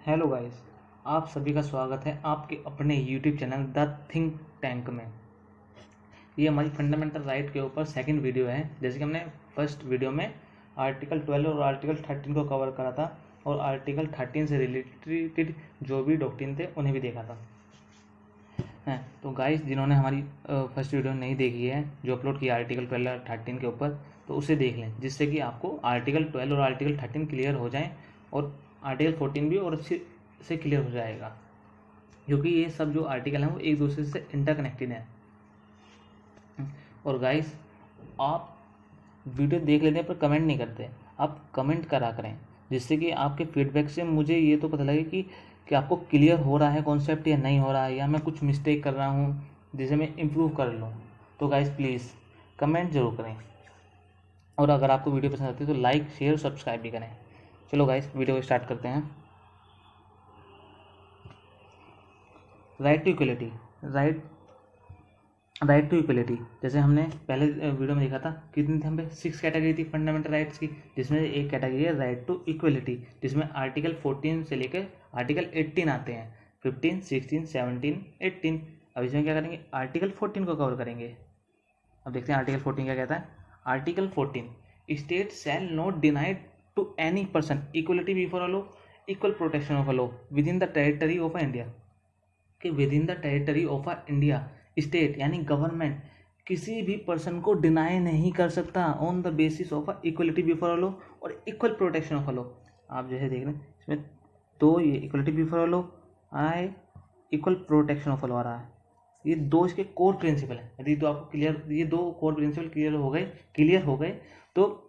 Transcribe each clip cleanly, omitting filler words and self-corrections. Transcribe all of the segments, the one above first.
Hello guys, आप सभी का स्वागत है आपके अपने YouTube channel the think tank में। ये हमारी फंडामेंटल राइट के ऊपर सेकंड वीडियो है। जैसे कि हमने फर्स्ट वीडियो में आर्टिकल 12 और आर्टिकल 13 को कवर करा था और आर्टिकल 13 से रिलेटेड जो भी डॉक्ट्रिन थे उन्हें भी देखा था। हैं तो गाइस, जिन्होंने हमारी फर्स्ट वीडियो नहीं देखी है जो अपलोड किया आर्टिकल 12 और 13 के ऊपर, तो उसे देख लें, जिससे कि आपको आर्टिकल 12 और आर्टिकल 13 क्लियर हो जाएं और आर्टिकल 14 भी और अच्छे से क्लियर हो जाएगा, क्योंकि ये सब जो आर्टिकल हैं वो एक दूसरे से इंटरकनेक्टेड हैं। और गाइस, आप वीडियो देख लेते हैं पर कमेंट नहीं करते, आप कमेंट करा करें, जिससे कि आपके फीडबैक से मुझे ये तो पता लगे कि आपको क्लियर हो रहा है कॉन्सेप्ट या नहीं हो रहा है, या मैं कुछ मिस्टेक कर रहा हूँ जिसे मैं इम्प्रूव कर लूँ। तो गाइस प्लीज़ कमेंट जरूर करें, और अगर आपको वीडियो पसंद आती है तो लाइक शेयर सब्सक्राइब भी करें। चलो गाइस, वीडियो को स्टार्ट करते हैं। Right to equality. Right to equality, जैसे हमने पहले वीडियो में देखा था, कितनी थी, हम पे 6 कैटेगरी थी फंडामेंटल राइट्स की, जिसमें एक कैटेगरी है राइट टू इक्वलिटी, जिसमें आर्टिकल 14 से लेकर आर्टिकल 18 आते हैं, 15, 16, 17, 18। अब इसमें क्या करेंगे, आर्टिकल 14 को कवर करेंगे। अब देखते हैं आर्टिकल 14 क्या कहता है। Article 14, state shall not denied to any person equality before law, equal protection of law within the territory of India. कि within the territory of India, state यानी गवर्नमेंट किसी भी पर्सन को डिनाई नहीं कर सकता on the basis of equality before law और इक्वल प्रोटेक्शन ऑफ लॉ। आप जैसे देख रहे हैं इसमें दो, ये इक्वलिटी बिफोर लॉ आ रहा है, इक्वल प्रोटेक्शन ऑफ लॉ आ रहा है। ये दो इसके कोर प्रिंसिपल हैं। यदि तो आपको क्लियर, ये दो कोर प्रिंसिपल क्लियर हो गए तो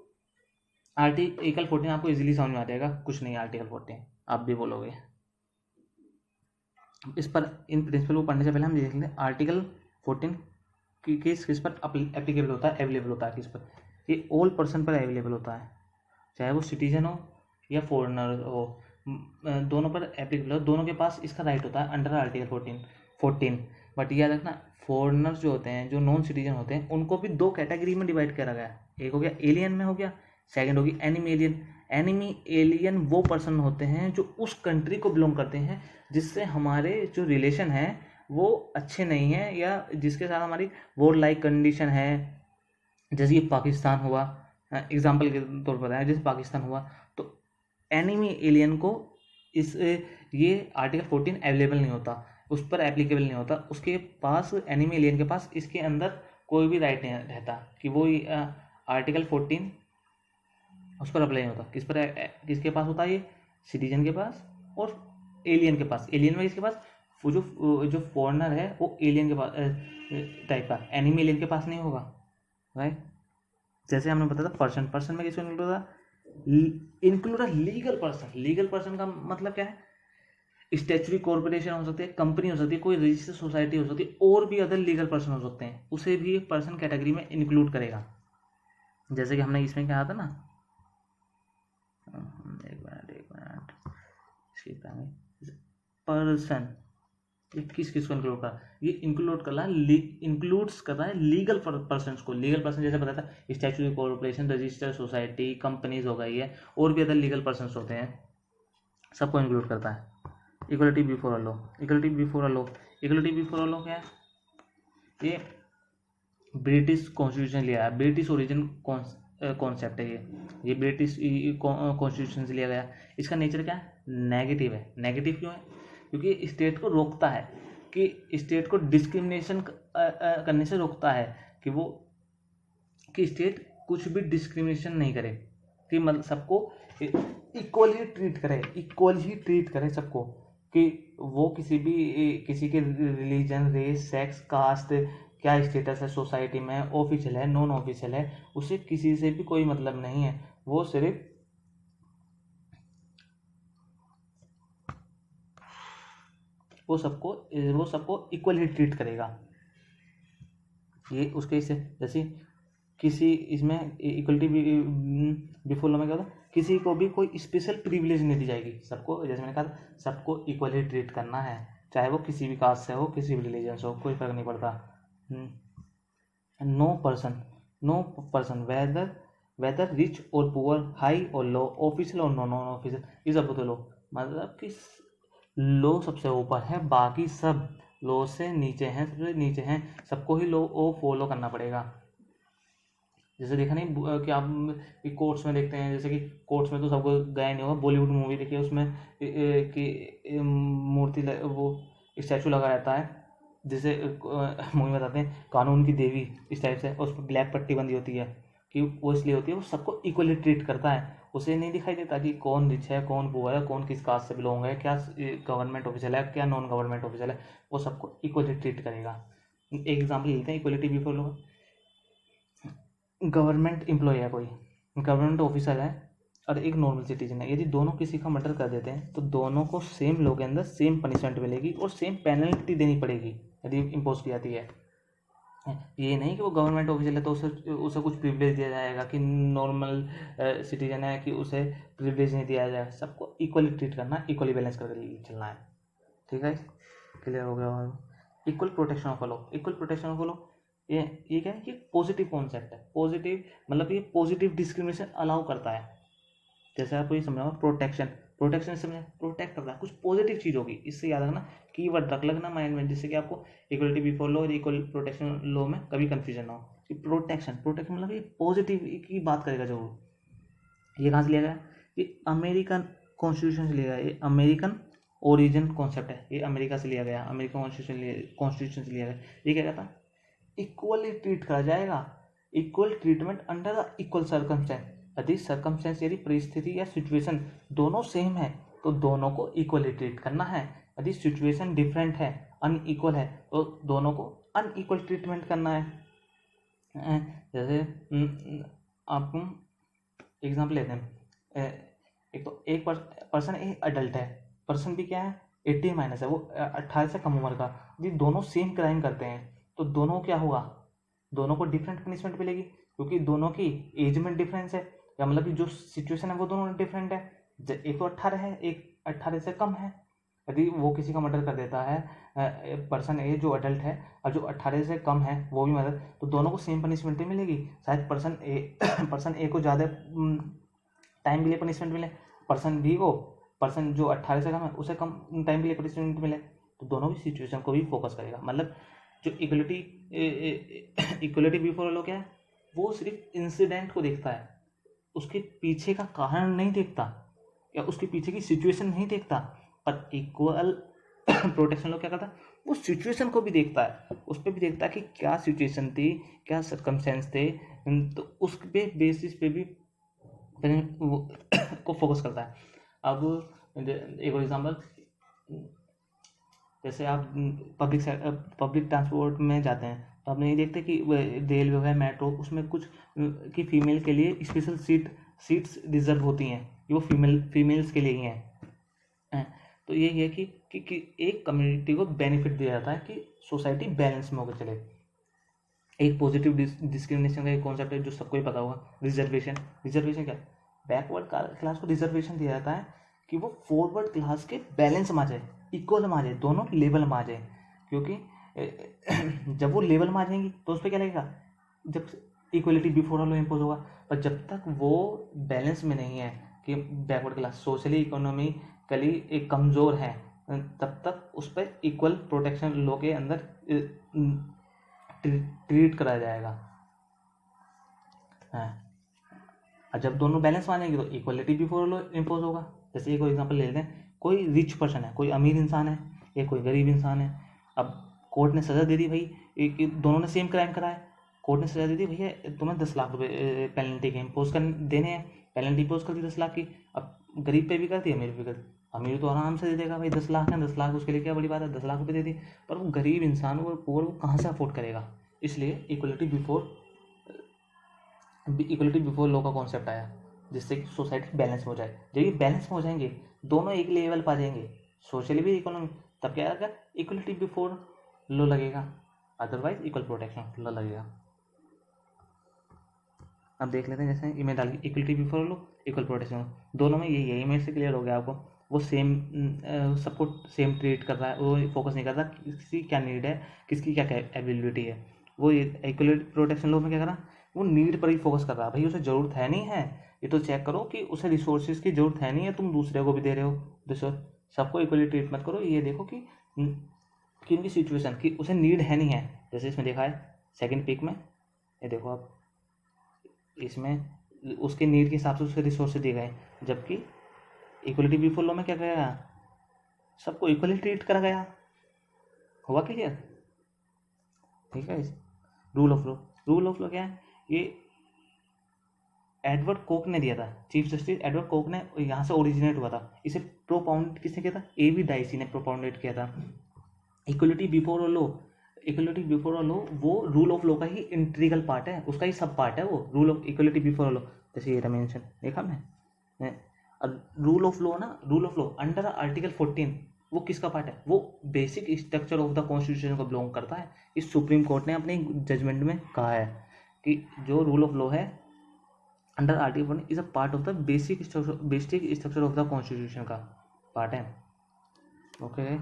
आर्टिकल 14 आपको इजीली समझ में आ जाएगा। कुछ नहीं, आर्टिकल 14 आप भी बोलोगे। इस पर, इन प्रिंसिपल को पढ़ने से पहले हम देख लें आर्टिकल 14 किस पर एप्लीकेबल होता है, अवेलेबल होता है किस पर। ये ऑल पर्सन पर अवेलेबल होता है, चाहे वो सिटीजन हो या फॉरेनर हो, दोनों पर एप्लीकेबल हो, दोनों के पास इसका राइट होता है अंडर आर्टिकल 14। बट याद रखना, फॉरेनर्स जो होते हैं, जो नॉन सिटीजन होते हैं, उनको भी दो कैटेगरी में डिवाइड करा गया है। एक हो गया एलियन में हो गया, सेकंड होगी एनिमी एलियन। एनिमी एलियन वो पर्सन होते हैं जो उस कंट्री को बिलोंग करते हैं जिससे हमारे जो रिलेशन है वो अच्छे नहीं है, या जिसके साथ हमारी वॉर लाइक कंडीशन है। जैसे ये पाकिस्तान हुआ, एग्जाम्पल के तौर पर है, जैसे पाकिस्तान हुआ, तो एनिमी एलियन को इस ये आर्टिकल 14 अवेलेबल नहीं होता, उस पर एप्लीकेबल नहीं होता, उसके पास, एनिमी एलियन के पास इसके अंदर कोई भी राइट नहीं रहता कि वो आर्टिकल 14 उस पर अप्लाई नहीं होता। किसके पास होता है, ये सिटीजन के पास और एलियन के पास। एलियन में किसके पास, वो जो फॉरेनर है वो एलियन के पास टाइप का, एनिमी एलियन के पास नहीं होगा, राइट। जैसे हमने बताया था पर्सन में किसको इंक्लूड होगा, include legal person. Legal person का मतलब क्या है, स्टैचुरी कॉर्पोरेशन हो सकती है, कंपनी हो सकती है, कोई रजिस्टर्ड सोसाइटी हो सकती है, और भी अदर लीगल पर्सन हो सकते हैं, उसे भी पर्सन कैटेगरी में इंक्लूड करेगा। जैसे कि हमने इसमें क्या था ना, एक मिनट पर्सन, ये किस को इंक्लूड कर रहा है, ये इंक्लूड कर रहा है, इंक्लूड्स कर रहा है लीगल पर्सन को। लीगल पर्सन जैसे बताया था, statutory corporation, registered society, companies हो गई है, और भी अदर लीगल पर्सन होते हैं, सबको इंक्लूड करता है। Equality before law, equality before law, equality before law क्या है, ये ब्रिटिश कॉन्स्टिट्यूशन लिया है, ब्रिटिश ओरिजिन कॉन्सेप्ट है ये ब्रिटिश कॉन्स्टिट्यूशन से लिया गया। इसका नेचर क्या है, नेगेटिव है। नेगेटिव क्यों है, क्योंकि स्टेट को रोकता है, कि स्टेट को डिस्क्रिमिनेशन करने से रोकता है, कि स्टेट कुछ भी डिस्क्रिमिनेशन नहीं करे, कि मतलब सबको इक्वली ट्रीट करे सबको, कि वो किसी के रिलीजन, रेस, सेक्स, कास्ट, क्या स्टेटस है सोसाइटी में, ऑफिशियल है, नॉन ऑफिशियल है, उसे किसी से भी कोई मतलब नहीं है, वो सिर्फ वो सबको इक्वली ट्रीट करेगा। ये उसके से जैसे किसी इसमें इक्वलिटी बिफोर लॉ में क्या होता है, किसी को भी कोई स्पेशल प्रिविलेज नहीं दी जाएगी, सबको, जैसे मैंने कहा, सबको इक्वली ट्रीट करना है, चाहे वो किसी भी कास्ट से हो, किसी भी रिलीजन से हो, कोई फर्क नहीं पड़ता। नो पर्सन वेदर रिच और पुअर, हाई और लो, ऑफिशियल और non official is above the low. मतलब कि लो सबसे ऊपर है, बाकी सब लो से नीचे हैं, सबसे नीचे हैं, सबको ही लो ओ फॉलो करना पड़ेगा। जैसे देखा नहीं कि आप कोर्ट्स में देखते हैं, जैसे कि कोर्ट्स में तो सबको गया नहीं होगा, बॉलीवुड मूवी देखिए उसमें कि मूर्ति वो स्टैचू लगा रहता है, जिसे मूवी बताते हैं कानून की देवी इस टाइप से, और उस पर ब्लैक पट्टी बंधी होती है कि वो इसलिए होती है वो सबको इक्वली ट्रीट करता है। उसे नहीं दिखाई देता कि कौन रिच है, कौन पुअर है, कौन किस कास्ट से बिलोंग है, क्या गवर्नमेंट ऑफिशियल है, क्या नॉन गवर्नमेंट ऑफिशियल है, वो सबको इक्वली ट्रीट करेगा। एक एग्जाम्पल लेते हैं equality before law. Government employ है कोई, गवर्नमेंट ऑफिसर है और एक नॉर्मल सिटीजन है, यदि दोनों किसी का मर्डर कर देते हैं तो दोनों को सेम लॉ के अंदर सेम पनिशमेंट मिलेगी और सेम पेनल्टी देनी पड़ेगी यदि इम्पोज की जाती है। ये नहीं कि वो गवर्नमेंट ऑफिसर है तो उसे उसे कुछ प्रिविलेज दिया जाएगा, कि नॉर्मल सिटीजन है कि उसे प्रिविलेज नहीं दिया जाएगा। सबको इक्वली ट्रीट करना, इक्वली बैलेंस करके चलना है। ठीक है, क्लियर हो गया। Equal protection of law, equal protection of law ये क्या है कि पॉजिटिव कॉन्सेप्ट है। पॉजिटिव मतलब ये पॉजिटिव डिस्क्रिमिनेशन अलाउ करता है। जैसे आपको ये समझाओ प्रोटेक्शन, प्रोटेक्शन समझे, प्रोटेक्ट करता है, कुछ पॉजिटिव चीज़ होगी। इससे याद रखना, कीवर्ड रख लगना माइंड में, जिससे कि आपको इक्वलिटी बिफोर लॉ और इक्वल प्रोटेक्शन लॉ में कभी कंफ्यूजन ना हो कि प्रोटेक्शन, प्रोटेक्शन मतलब ये पॉजिटिव की बात करेगा जरूर। ये कहाँ से लिया गया? ये अमेरिकन कॉन्स्टिट्यूशन से लिया गया, ये अमेरिकन ओरिजिन कॉन्सेप्ट है, ये अमेरिका से लिया गया, अमेरिकन कॉन्स्टिट्यूशन से लिया गया। ये क्या कहता है? इक्वली ट्रीट करा जाएगा, equal treatment under the equal circumstance. यदि सर्कमस्टेंस यदि परिस्थिति या सिचुएशन दोनों सेम है तो दोनों को इक्वली ट्रीट करना है। यदि सिचुएशन डिफरेंट है, अनइक्वल है, तो दोनों को अनइक्वल ट्रीटमेंट करना है। जैसे आप एग्जाम्पल लेते हैं, एक तो एक पर्सन एक अडल्ट है, पर्सन भी क्या है 18 माइनस है, वो 18 से कम उम्र का। यदि दोनों सेम क्राइम करते हैं तो दोनों क्या हुआ, दोनों को डिफरेंट पनिशमेंट मिलेगी, क्योंकि दोनों की एज में डिफरेंस है, या मतलब कि जो सिचुएशन है वो दोनों डिफरेंट है। एक तो 18 है, एक 18 से कम है। यदि वो किसी का मर्डर कर देता है पर्सन ए जो अडल्ट है, और जो 18 से कम है वो भी मर्डर, तो दोनों को सेम पनिशमेंट नहीं मिलेगी। शायद पर्सन ए को ज़्यादा टाइम के लिए पनिशमेंट मिले, पर्सन बी को, पर्सन जो 18 से कम है उसे कम टाइम के लिए पनिशमेंट मिले, तो दोनों भी सिचुएशन को भी फोकस करेगा। मतलब जो इक्वलिटी बिफोर लॉ क्या है, वो सिर्फ इंसिडेंट को देखता है, उसके पीछे का कारण नहीं देखता या उसके पीछे की सिचुएशन नहीं देखता। पर इक्वल प्रोटेक्शन लॉ क्या करता है, वो सिचुएशन को भी देखता है, उस पर भी देखता है कि क्या सिचुएशन थी, क्या सर्कमस्टेंस थे, तो उस पे बेसिस पे भी को फोकस करता है। अब एक और एग्जाम्पल, जैसे आप पब्लिक ट्रांसपोर्ट में जाते हैं तो आप नहीं देखते कि रेलवे है, मेट्रो, उसमें कुछ कि फीमेल के लिए स्पेशल सीट्स रिजर्व होती हैं, ये वो फीमेल्स के लिए ही हैं। तो यही है कि एक कम्युनिटी को बेनिफिट दिया जाता है कि सोसाइटी बैलेंस में होकर चले। एक पॉजिटिव डिस्क्रिमिनेशन का एक कॉन्सेप्ट है जो सबको ही पता होगा, रिजर्वेशन। रिजर्वेशन क्या है? बैकवर्ड क्लास को रिजर्वेशन दिया जाता है कि वो फॉरवर्ड क्लास के बैलेंस में आ जाए, इक्वल में आ जाए, दोनों लेवल में आ जाए। क्योंकि जब वो लेवल में आ जाएंगी तो उस पर क्या लगेगा, जब इक्वलिटी बिफोर लॉ इम्पोज होगा। पर जब तक वो बैलेंस में नहीं है कि बैकवर्ड क्लास सोशली इकोनॉमिकली एक कमज़ोर है, तब तक उस पर इक्वल प्रोटेक्शन लॉ के अंदर ट्रीट कराया जाएगा। और जब दोनों बैलेंस में आ जाएंगे तो इक्वलिटी बिफोर लॉ इम्पोज होगा। जैसे एक एग्जांपल ले लेते हैं, कोई रिच पर्सन है, कोई अमीर इंसान है या कोई गरीब इंसान है। अब कोर्ट ने सज़ा दे दी भाई, दोनों ने सेम क्राइम करा है, कोर्ट ने सज़ा दे दी भैया तुम्हें 10 लाख रुपये पेनल्टी के इम्पोज कर देने हैं, पेनल्टी इम्पोज कर दी 10 लाख की। अब गरीब पे भी कर दी, अमीर भी कर दी। अमीर तो आराम से दे देगा भाई, 10 लाख है, 10 लाख उसके लिए क्या बड़ी बात है, 10 लाख रुपये दे दी। पर वो गरीब इंसान, वो पुअर, वो कहाँ से अफोर्ड करेगा। इसलिए इक्वलिटी बिफोर लॉ का कॉन्सेप्ट आया, जिससे कि सोसाइटी बैलेंस में हो जाए। जब ये बैलेंस में हो जाएंगे, दोनों एक लेवल पर आ जाएंगे, सोशली भी इकोनॉमी, तब क्या आएगा, इक्वलिटी बिफोर लॉ लगेगा, अदरवाइज इक्वल प्रोटेक्शन लॉ लगेगा। अब देख लेते हैं, जैसे इमेज डाल equality before law, equal protection, दोनों में यही इमेज से क्लियर हो गया आपको। वो सेम सबको सेम ट्रीट कर रहा है, वो फोकस नहीं करता किसकी क्या नीड है, किसकी क्या एबिलिटी है। वो इक्वलिटी प्रोटेक्शन लॉ में क्या करा, वो नीड पर ही फोकस कर रहा है। भाई उसे ज़रूरत है नहीं है, ये तो चेक करो कि उसे रिसोर्सेज की ज़रूरत है नहीं है, तुम दूसरे को भी दे रहे हो रिसोर्स। सबको इक्वली ट्रीट मत करो, ये देखो कि किन की सिचुएशन की उसे नीड है नहीं है। जैसे इसमें देखा है सेकंड पीक में, ये देखो आप, इसमें उसके नीड के हिसाब से उसके रिसोर्सेज दिए गए, जबकि इक्वलिटी बिफोर लॉ में क्या गया, सबको इक्वली ट्रीट करा गया। हुआ क्लियर? ठीक है। रूल ऑफ लॉ क्या है, ये एडवर्ड कोक ने दिया था, चीफ जस्टिस एडवर्ड कोक ने, यहाँ से ओरिजिनेट हुआ था। इसे प्रोपाउंड किसने किया था, A.V. डाइसी ने प्रोपाउंडेट किया था। इक्वलिटी बिफोर लॉ, वो रूल ऑफ लॉ का ही इंटीग्रल पार्ट है, उसका ही सब पार्ट है वो rule of equality before law. जैसे ये मेंशन देखा मैं, rule of law under article 14 वो किसका पार्ट है, वो basic structure of the constitution को बिलोंग करता है। इस सुप्रीम कोर्ट ने अपने जजमेंट में कहा है कि जो रूल ऑफ लॉ है under article 14 is a part of the basic structure of the constitution का पार्ट है। ओके।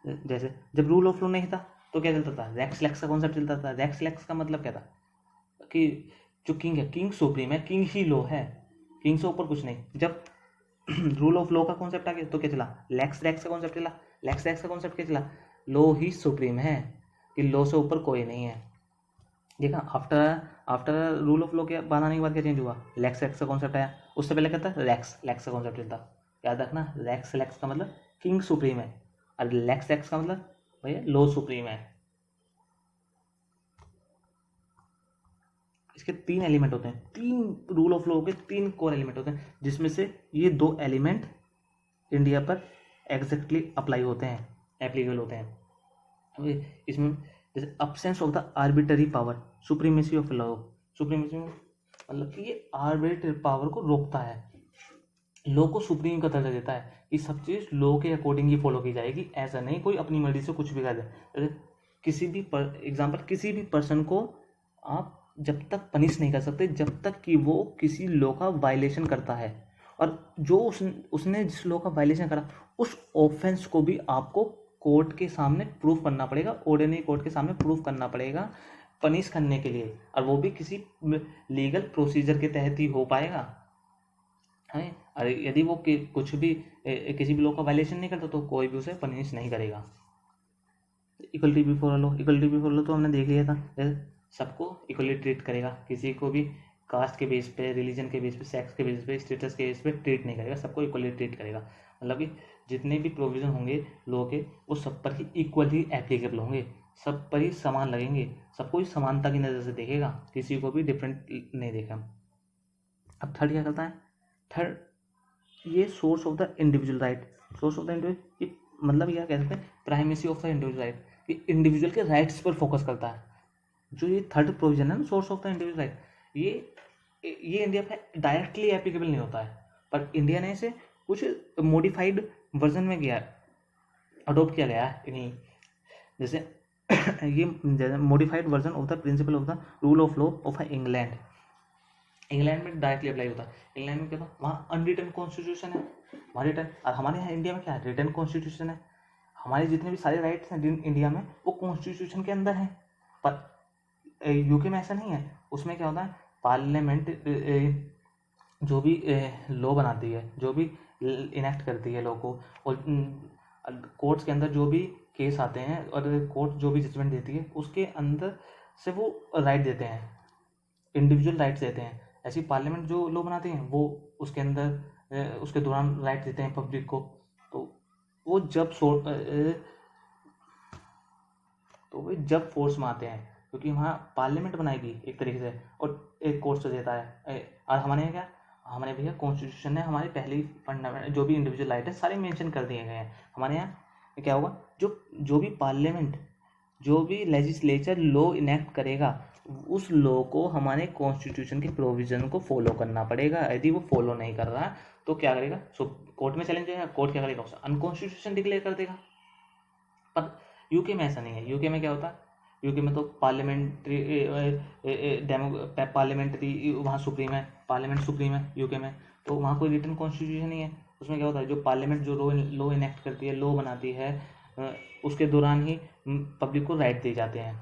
जैसे जब रूल ऑफ लॉ नहीं था तो क्या चलता था, रेक्स लेक्स का कॉन्सेप्ट चलता था। रेक्स लेक्स का मतलब क्या था कि जो किंग है, किंग सुप्रीम है, किंग ही लॉ है, किंग से ऊपर कुछ नहीं। जब रूल ऑफ लॉ का कॉन्सेप्ट आ गया तो क्या चला, लेक्स रेक्स का कॉन्सेप्ट चला। लेक्स रेक्स का कॉन्सेप्ट क्या चला, लॉ ही सुप्रीम है, कि लॉ से ऊपर कोई नहीं है। देखा, आफ्टर रूल ऑफ लॉ के बनाने के बाद क्या चेंज हुआ, लेक्स रेक्स का कॉन्सेप्ट आया। उससे पहले क्या था, लेक्स का कॉन्सेप्ट चलता। याद रखना, लेक्स का मतलब किंग सुप्रीम है, और लेक्स रेक्स का मतलब भैया लॉ सुप्रीम है। इसके 3 एलिमेंट होते हैं, 3 रूल ऑफ लॉ के 3 कोर एलिमेंट होते हैं, जिसमें से ये 2 एलिमेंट इंडिया पर एग्जैक्टली अप्लाई होते हैं, एप्लीकेबल होते हैं। इसमें जैसे absence of the arbitrary power, supremacy of law. Supremacy मतलब कि ये आर्बिटरी पावर को रोकता है, लॉ को सुप्रीम का दर्जा देता है, ये सब चीज़ लॉ के अकॉर्डिंग ही फॉलो की जाएगी। ऐसा नहीं कोई अपनी मर्जी से कुछ भी कर दे। किसी भी किसी भी पर्सन को आप जब तक पनिश नहीं कर सकते जब तक कि वो किसी लॉ का वायलेशन करता है, और जो उसने जिस लॉ का वायलेशन करा उस ऑफेंस को भी आपको कोर्ट के सामने प्रूफ करना पड़ेगा, ऑर्डिनरी कोर्ट के सामने प्रूफ करना पड़ेगा पनिश करने के लिए, और वो भी किसी लीगल प्रोसीजर के तहत ही हो पाएगा है। अरे यदि वो कुछ भी किसी भी लॉ का वायलेशन नहीं करता तो कोई भी उसे पनिश नहीं करेगा। इक्वलिटी बिफोर लॉ तो हमने देख लिया था, सबको इक्वली ट्रीट करेगा, किसी को भी कास्ट के बेस पे, रिलीजन के बेस पे, सेक्स के बेस पे, स्टेटस के बेस पे ट्रीट नहीं करेगा, सबको इक्वली ट्रीट करेगा। मतलब कि जितने भी प्रोविज़न होंगे लॉ के वो सब पर ही इक्वली एप्लीकेबल होंगे, सब पर ही समान लगेंगे, सबको ही समानता की नज़र से देखेगा, किसी को भी डिफरेंट नहीं देखेगा। अब थर्ड क्या करता है, थर्ड ये source of the individual right. Source of the individual, ये मतलब क्या कह सकते हैं, primacy of the individual right, ये इंडिविजुअल के राइट्स पर फोकस करता है। जो ये थर्ड प्रोविजन है ना, source of the individual right, ये इंडिया पे डायरेक्टली एप्लीकेबल नहीं होता है, पर इंडिया ने इसे कुछ मॉडिफाइड वर्जन में किया, अडोप्ट किया गया है इन्हीं, जैसे ये modified version of the principle of the rule of law of England में डायरेक्टली अप्लाई होता है। इंग्लैंड में क्या था, वहाँ अनरिटन कॉन्स्टिट्यूशन है, वहाँ रिटर्न, और हमारे यहाँ इंडिया में क्या है, रिटर्न कॉन्स्टिट्यूशन है। हमारे जितने भी सारे राइट्स हैं इंडिया में वो कॉन्स्टिट्यूशन के अंदर हैं, पर यूके में ऐसा नहीं है। उसमें क्या होता है, पार्लियामेंट जो भी लॉ बनाती है, जो भी इनेक्ट करती है लॉ को, और कोर्ट्स के अंदर जो भी केस आते हैं और कोर्ट जो भी जजमेंट देती है उसके अंदर से वो राइट देते हैं, इंडिविजुअल राइट्स देते हैं। ऐसी पार्लियामेंट जो लॉ बनाती हैं वो उसके अंदर उसके दौरान राइट देते हैं पब्लिक को। तो वो जब फोर्स में आते हैं, क्योंकि वहाँ पार्लियामेंट बनाएगी एक तरीके से और एक कोर्ट से देता है। और हमारे यहाँ क्या, हमारे भैया कॉन्स्टिट्यूशन ने हमारे पहले फंडामेंटल जो भी इंडिविजुअल राइट है सारे मेंशन कर दिए गए हैं। हमारे यहाँ क्या होगा, जो भी पार्लियामेंट, जो भी लेजिस्लेचर लॉ इनेक्ट करेगा उस लॉ को हमारे कॉन्स्टिट्यूशन के प्रोविजन को फॉलो करना पड़ेगा। यदि वो फॉलो नहीं कर रहा तो क्या करेगा, कोर्ट में चैलेंज जाएगा, कोर्ट क्या करेगा, उसे अनकॉन्स्टिट्यूशन डिक्लेयर कर देगा। पर यूके में ऐसा नहीं है। यूके में क्या होता है, यूके में तो पार्लियामेंट्री वहाँ सुप्रीम है, पार्लियामेंट सुप्रीम है यूके में, तो वहाँ कोई रिटन कॉन्स्टिट्यूशन नहीं है। उसमें क्या होता है, जो पार्लियामेंट जो लॉ इनेक्ट करती है, लॉ बनाती है, उसके दौरान ही पब्लिक को राइट दिए जाते हैं।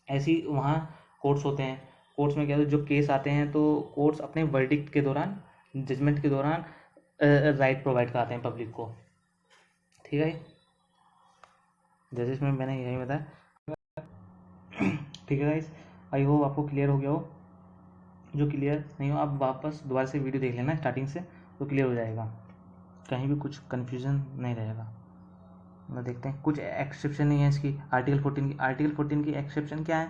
ऐसी वहाँ कोर्ट्स होते हैं, कोर्ट्स में क्या होता है, जो केस आते हैं तो कोर्ट्स अपने वर्डिक्ट के दौरान, जजमेंट के दौरान राइट प्रोवाइड कराते हैं पब्लिक को, ठीक है। जैसे इसमें मैंने यही बताया, ठीक है गाइस, आई होप आपको क्लियर हो गया हो। जो क्लियर नहीं हो आप वापस दोबारा से वीडियो देख लेना स्टार्टिंग से, तो क्लियर हो जाएगा, कहीं भी कुछ कन्फ्यूज़न नहीं रहेगा। ना देखते हैं, कुछ एक्सेप्शन नहीं है इसकी आर्टिकल 14 की। आर्टिकल 14 की एक्सेप्शन क्या है,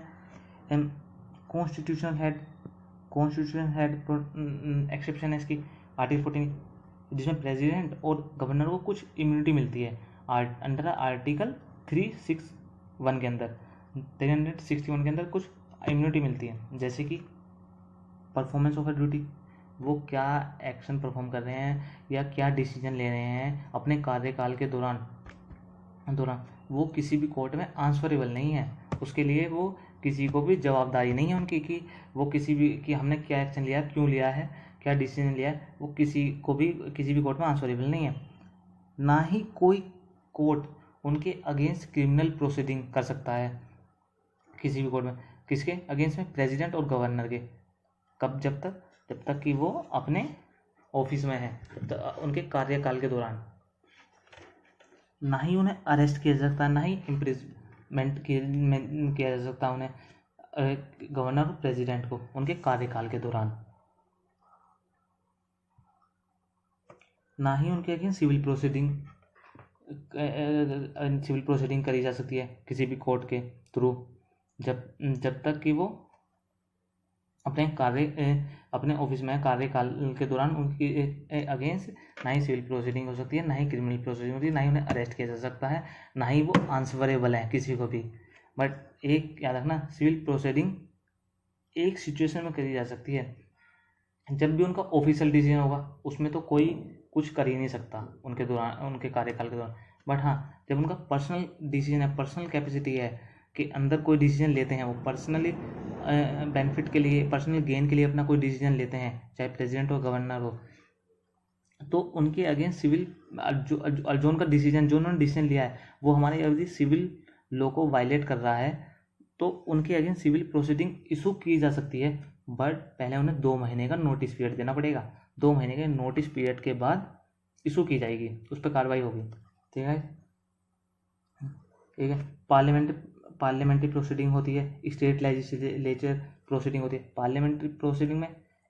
कॉन्स्टिट्यूशनल हेड एक्सेप्शन है इसकी आर्टिकल 14, जिसमें प्रेसिडेंट और गवर्नर को कुछ इम्यूनिटी मिलती है अंडर आर्टिकल 361 के अंदर, 361 के अंदर कुछ इम्यूनिटी मिलती है, जैसे कि परफॉर्मेंस ऑफ अ ड्यूटी, वो क्या एक्शन परफॉर्म कर रहे हैं या क्या डिसीजन ले रहे हैं अपने कार्यकाल के दौरान वो किसी भी कोर्ट में आंसरेबल नहीं है, उसके लिए वो किसी को भी जवाबदारी नहीं है उनकी कि वो किसी भी कि हमने क्या एक्शन लिया, क्यों लिया है, क्या डिसीजन लिया है, वो किसी को भी किसी भी कोर्ट में आंसरेबल नहीं है। ना ही कोई कोर्ट उनके अगेंस्ट क्रिमिनल प्रोसीडिंग कर सकता है किसी भी कोर्ट में, किसके अगेंस्ट में, प्रेसिडेंट और गवर्नर के। कब, जब तक कि वो अपने ऑफिस में है, तो उनके कार्यकाल के दौरान। ना ही उन्हें अरेस्ट किया जा सकता, ना ही इम्प्रिजमेंट किया जा सकता उन्हें, गवर्नर और प्रेसिडेंट को उनके कार्यकाल के दौरान। ना ही उनके अगेंस्ट सिविल प्रोसीडिंग करी जा सकती है किसी भी कोर्ट के थ्रू, जब तक कि वो अपने ऑफिस में कार्यकाल के दौरान उनकी अगेंस्ट ना ही सिविल प्रोसीडिंग हो सकती है, ना ही क्रिमिनल प्रोसीडिंग होती है, ना ही उन्हें अरेस्ट किया जा सकता है, ना ही वो आंसरेबल है किसी को भी। बट एक याद रखना, सिविल प्रोसीडिंग एक सिचुएशन में करी जा सकती है, जब भी उनका ऑफिशियल डिसीजन होगा, उसमें तो कोई कुछ कर ही नहीं सकता उनके दौरान, उनके कार्यकाल के दौरान। बट हाँ, जब उनका पर्सनल डिसीजन है, पर्सनल कैपेसिटी है कि अंदर कोई डिसीजन लेते हैं, वो पर्सनली बेनिफिट के लिए, पर्सनल गेन के लिए अपना कोई डिसीजन लेते हैं, चाहे प्रेसिडेंट हो, गवर्नर हो, तो उनके अगेंस्ट सिविल जो उनका डिसीजन, जो उन्होंने डिसीजन लिया है वो हमारे यदि सिविल लॉ को वायलेट कर रहा है, तो उनके अगेंस्ट सिविल प्रोसीडिंग इशू की जा सकती है। बट पहले उन्हें 2 महीने का नोटिस पीरियड देना पड़ेगा, 2 महीने के नोटिस पीरियड के बाद इशू की जाएगी, उस पर कार्रवाई होगी, ठीक है। ठीक है, पार्लियामेंट्री प्रोसीडिंग होती है, स्टेट लेजिस्लेचर प्रोसीडिंग होती है। पार्लियामेंट्री प्रोसीडिंग में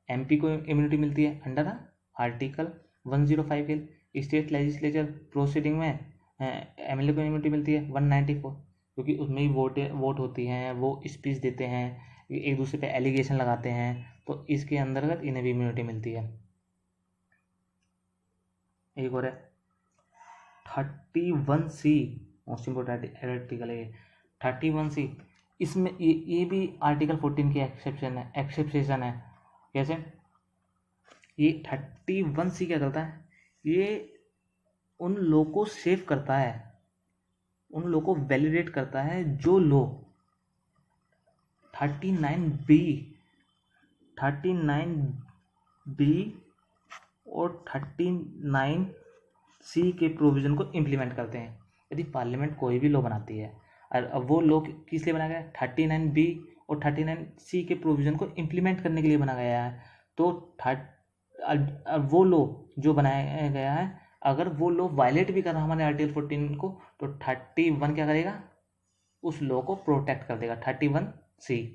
एमपी को इम्यूनिटी मिलती है अंडर आर्टिकल 105 के। स्टेट लेजिस्लेचर प्रोसीडिंग में एमएलए को इम्यूनिटी मिलती है 194, क्योंकि उसमें ही वोट होती हैं, वो स्पीच देते हैं, एक दूसरे पे एलिगेशन लगाते हैं, तो इसके अंतर्गत इन्हें भी इम्यूनिटी मिलती है। एक और है 31C, मोस्ट इम्पोर्टेंट आर्टिकल है 31C। इसमें ये भी आर्टिकल 14 की एक्सेप्शन है। कैसे? ये 31C क्या करता है, ये उन लो को सेव करता है, उन लो को वैलिडेट करता है जो लो 39B और 39C के प्रोविज़न को इम्प्लीमेंट करते हैं। यदि पार्लियामेंट कोई भी लॉ बनाती है, और अब वो लॉ किस लिए बनाया गया, 39B और 39C के प्रोविज़न को इम्प्लीमेंट करने के लिए बनाया गया है, तो वो लॉ जो बनाया गया है, अगर वो लॉ वायलेट भी कर रहा है हमारे आर्टिकल 14 को, तो 31 क्या करेगा, उस लॉ को प्रोटेक्ट कर देगा। 31C,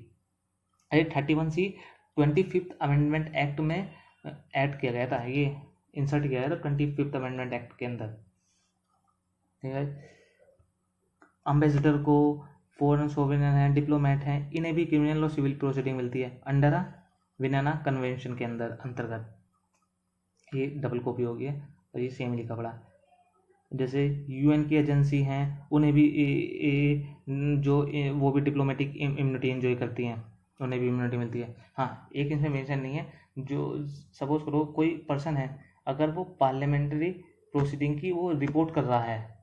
अरे 31C 25th अमेंडमेंट एक्ट में ऐड किया गया था, ये इंसर्ट किया गया था 25th अमेंडमेंट एक्ट के अंदर, ठीक है। अम्बेसडर को, फॉरेन सोवरेन हैं, डिप्लोमेट हैं, इन्हें भी क्रिमिनल और सिविल प्रोसीडिंग मिलती है अंडर वियना कन्वेंशन के अंतर्गत। ये डबल कॉपी हो गई है और ये सेम लिखा पड़ा। जैसे यूएन की एजेंसी हैं, उन्हें भी वो भी डिप्लोमेटिक इम्यूनिटी एंजॉय करती हैं, उन्हें भी इम्यूनिटी मिलती है। हाँ, एक इसमें मेंशन नहीं है, जो सपोज करो कोई पर्सन है, अगर वो पार्लियामेंट्री प्रोसीडिंग की वो रिपोर्ट कर रहा है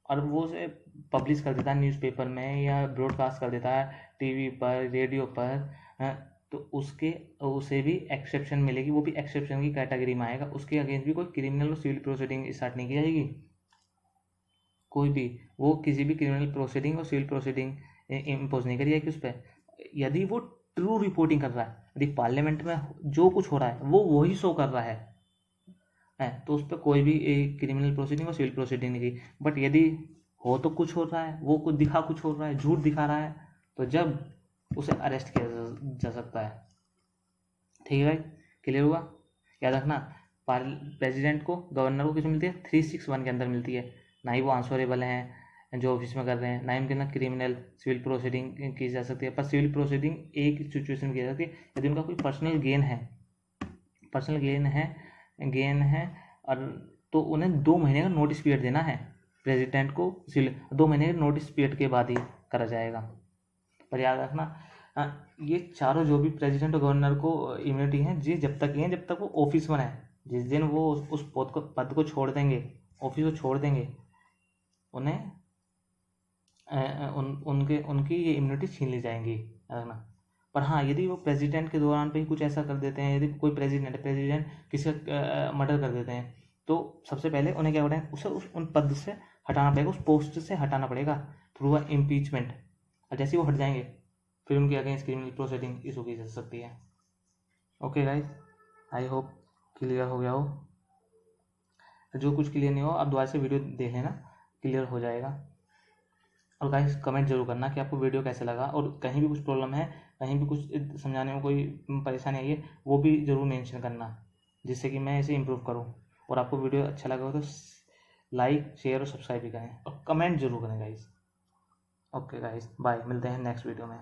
और वो उसे पब्लिश कर देता है न्यूज़पेपर में या ब्रॉडकास्ट कर देता है टीवी पर, रेडियो पर, तो उसे भी एक्सेप्शन मिलेगी, वो भी एक्सेप्शन की कैटेगरी में आएगा। उसके अगेंस्ट भी कोई क्रिमिनल और सिविल प्रोसीडिंग स्टार्ट नहीं की जाएगी, कोई भी, वो किसी भी क्रिमिनल प्रोसीडिंग और सिविल प्रोसीडिंग इम्पोज नहीं करी जाएगी उस पर। यदि वो ट्रू रिपोर्टिंग कर रहा है। यदि पार्लियामेंट में जो कुछ हो रहा है वो वही शो कर रहा है तो उस पर कोई भी क्रिमिनल प्रोसीडिंग और सिविल प्रोसीडिंग नहीं की। बट यदि हो तो कुछ हो रहा है, वो कुछ दिखा कुछ हो रहा है, झूठ दिखा रहा है, तो जब उसे अरेस्ट किया जा सकता है। ठीक है, क्लियर हुआ? याद रखना, प्रेसिडेंट को, गवर्नर को किस मिलती है? 361 के अंदर मिलती है। ना ही वो आंसरेबल हैं जो ऑफिस में कर रहे हैं, ना ही उनके अंदर क्रिमिनल सिविल प्रोसीडिंग की जा सकती है। पर सिविल प्रोसीडिंग एक सिचुएशन में की जा सकती है, यदि उनका कोई पर्सनल गेन है और तो उन्हें 2 महीने का नोटिस पीरियड देना है प्रेसिडेंट को। 2 महीने के नोटिस पीरियड के बाद ही करा जाएगा। पर याद रखना, ये चारों जो भी प्रेसिडेंट और गवर्नर को इम्यूनिटी है, ये जब तक वो ऑफिस में है। जिस दिन वो उस पद को छोड़ देंगे, ऑफिस को छोड़ देंगे, उन्हें उनकी ये इम्यूनिटी छीन ली जाएंगी, याद रखना। पर हाँ, यदि वो प्रेसिडेंट के दौरान पे ही कुछ ऐसा कर देते हैं, यदि कोई प्रेसिडेंट किसी का मर्डर कर देते हैं, तो सबसे पहले उन्हें क्या करें, उसे उन पद से हटाना पड़ेगा, उस पोस्ट से हटाना पड़ेगा थ्रू अ इम्पीचमेंट। और जैसे ही वो हट जाएंगे, फिर उनके अगेंस्ट क्रिमिनल प्रोसीडिंग इशू की जा सकती है। Okay guys, I hope clear हो गया हो। जो कुछ क्लियर नहीं हो आप दोबारा से वीडियो देख लेना, क्लियर हो जाएगा। और गाइस कमेंट जरूर करना कि आपको वीडियो कैसे लगा, और कहीं भी कुछ प्रॉब्लम है, कहीं भी कुछ समझाने में कोई परेशानी आई है, वो भी ज़रूर मेंशन करना, जिससे कि मैं इसे इम्प्रूव करूँ। और आपको वीडियो अच्छा लगा हो तो लाइक, शेयर और सब्सक्राइब भी करें, और कमेंट जरूर करें गाइस। ओके गाइस, बाय, मिलते हैं नेक्स्ट वीडियो में।